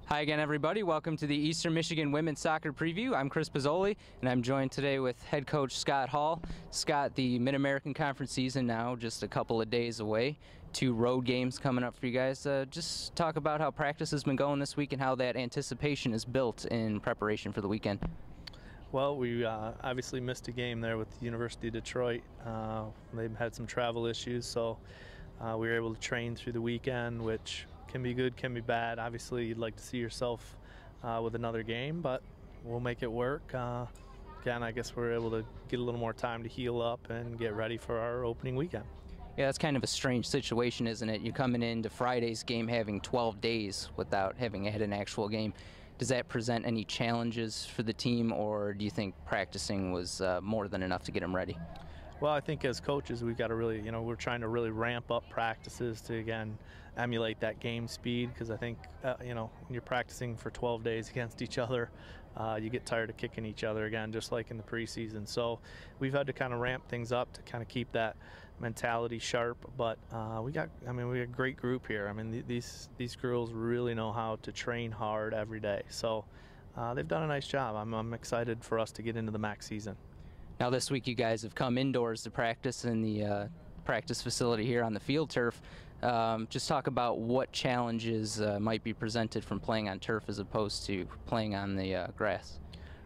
Hi again, everybody. Welcome to the Eastern Michigan Women's Soccer Preview. I'm Chris Pizzoli, and I'm joined today with head coach Scott Hall. Scott, the Mid-American Conference season now just a couple of days away. 2 road games coming up for you guys. Just talk about how practice has been going this week and how that anticipation is built in preparation for the weekend. Well, we obviously missed a game there with the University of Detroit. They've had some travel issues, so we were able to train through the weekend, which can be good, can be bad. Obviously, you'd like to see yourself with another game, but we'll make it work. Again, I guess we're able to get a little more time to heal up and get ready for our opening weekend. Yeah, that's kind of a strange situation, isn't it? You're coming into Friday's game having 12 days without having had an actual game. Does that present any challenges for the team, or do you think practicing was more than enough to get them ready? Well, I think as coaches, we've got to really, we're trying to really ramp up practices to, again, emulate that game speed, because I think, when you're practicing for 12 days against each other, you get tired of kicking each other again, just like in the preseason. So we've had to kind of ramp things up to kind of keep that mentality sharp. But we got a great group here. I mean, these girls really know how to train hard every day. So they've done a nice job. I'm excited for us to get into the MAC season. Now this week you guys have come indoors to practice in the practice facility here on the field turf. Just talk about what challenges might be presented from playing on turf as opposed to playing on the grass.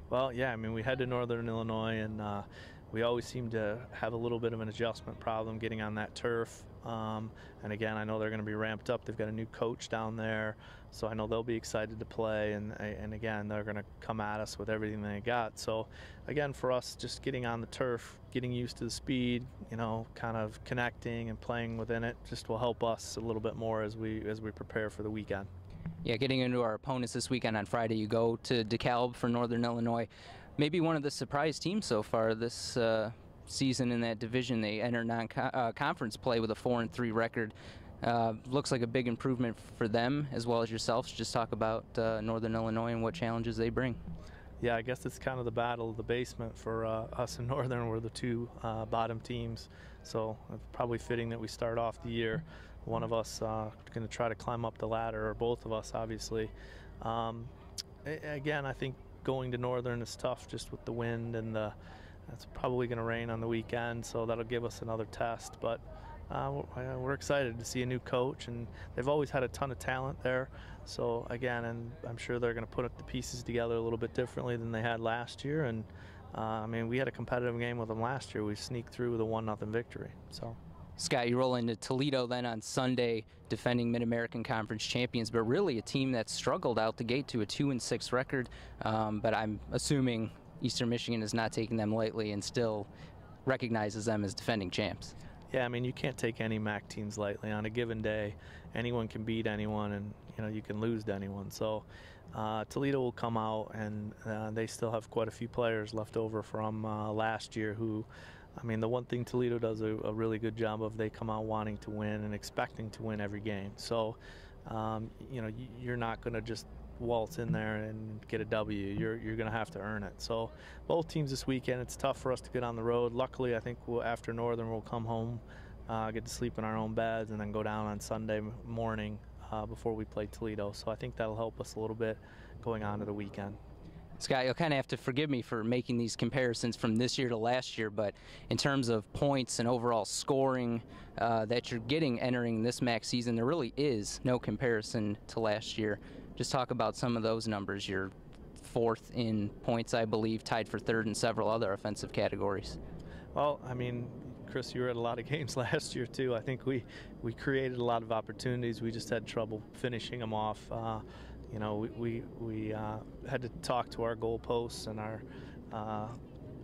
Well, yeah, we head to Northern Illinois, and we always seem to have a little bit of an adjustment problem getting on that turf. And again, I know they're going to be ramped up. They've got a new coach down there, so I know they'll be excited to play. And again, they're going to come at us with everything they got. So again, for us, just getting on the turf, getting used to the speed, kind of connecting and playing within it, just will help us a little bit more as we prepare for the weekend. Yeah, getting into our opponents this weekend on Friday, you go to DeKalb for Northern Illinois. Maybe one of the surprise teams so far this season in that division. They enter non-conference play with a 4-3 record. Looks like a big improvement for them as well as yourselves. Just talk about Northern Illinois and what challenges they bring. Yeah, I guess it's kind of the battle of the basement for us in Northern. We're the 2 bottom teams, so it's probably fitting that we start off the year. One of us going to try to climb up the ladder, or both of us, obviously. Again, I think going to Northern is tough just with the wind, and it's probably going to rain on the weekend, so that'll give us another test. But we're excited to see a new coach, and they've always had a ton of talent there. So again, and I'm sure they're going to put the pieces together a little bit differently than they had last year. And we had a competitive game with them last year. We sneaked through with a 1-0 victory. So. Scott, you roll into Toledo then on Sunday, defending Mid-American Conference champions, but really a team that struggled out the gate to a 2-6 record. But I'm assuming Eastern Michigan is not taking them lightly and still recognizes them as defending champs. Yeah, you can't take any MAC teams lightly. On a given day, anyone can beat anyone, and you can lose to anyone. So Toledo will come out, and they still have quite a few players left over from last year who, the one thing Toledo does a really good job of, they come out wanting to win and expecting to win every game. So you're not going to just waltz in there and get a W. You're going to have to earn it. So both teams this weekend, it's tough for us to get on the road. Luckily, I think after Northern, we'll come home, get to sleep in our own beds, and then go down on Sunday morning before we play Toledo. So I think that'll help us a little bit going on to the weekend. Scott, you'll kind of have to forgive me for making these comparisons from this year to last year, but in terms of points and overall scoring that you're getting entering this MAC season, there really is no comparison to last year. Just talk about some of those numbers. You're 4th in points, I believe, tied for 3rd in several other offensive categories. Well, Chris, you were at a lot of games last year too. I think we created a lot of opportunities. We just had trouble finishing them off. We had to talk to our goalposts and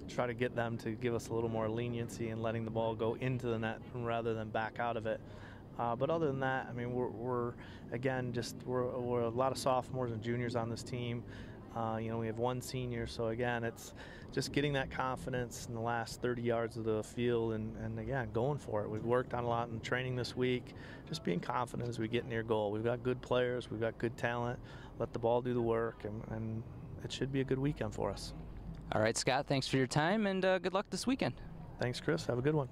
try to get them to give us a little more leniency in letting the ball go into the net rather than back out of it. But other than that, we're a lot of sophomores and juniors on this team. We have 1 senior, so again, it's just getting that confidence in the last 30 yards of the field and again, going for it. We've worked on a lot in training this week, just being confident as we get near goal. We've got good players, we've got good talent. Let the ball do the work, and it should be a good weekend for us. All right, Scott, thanks for your time, and good luck this weekend. Thanks, Chris. Have a good one.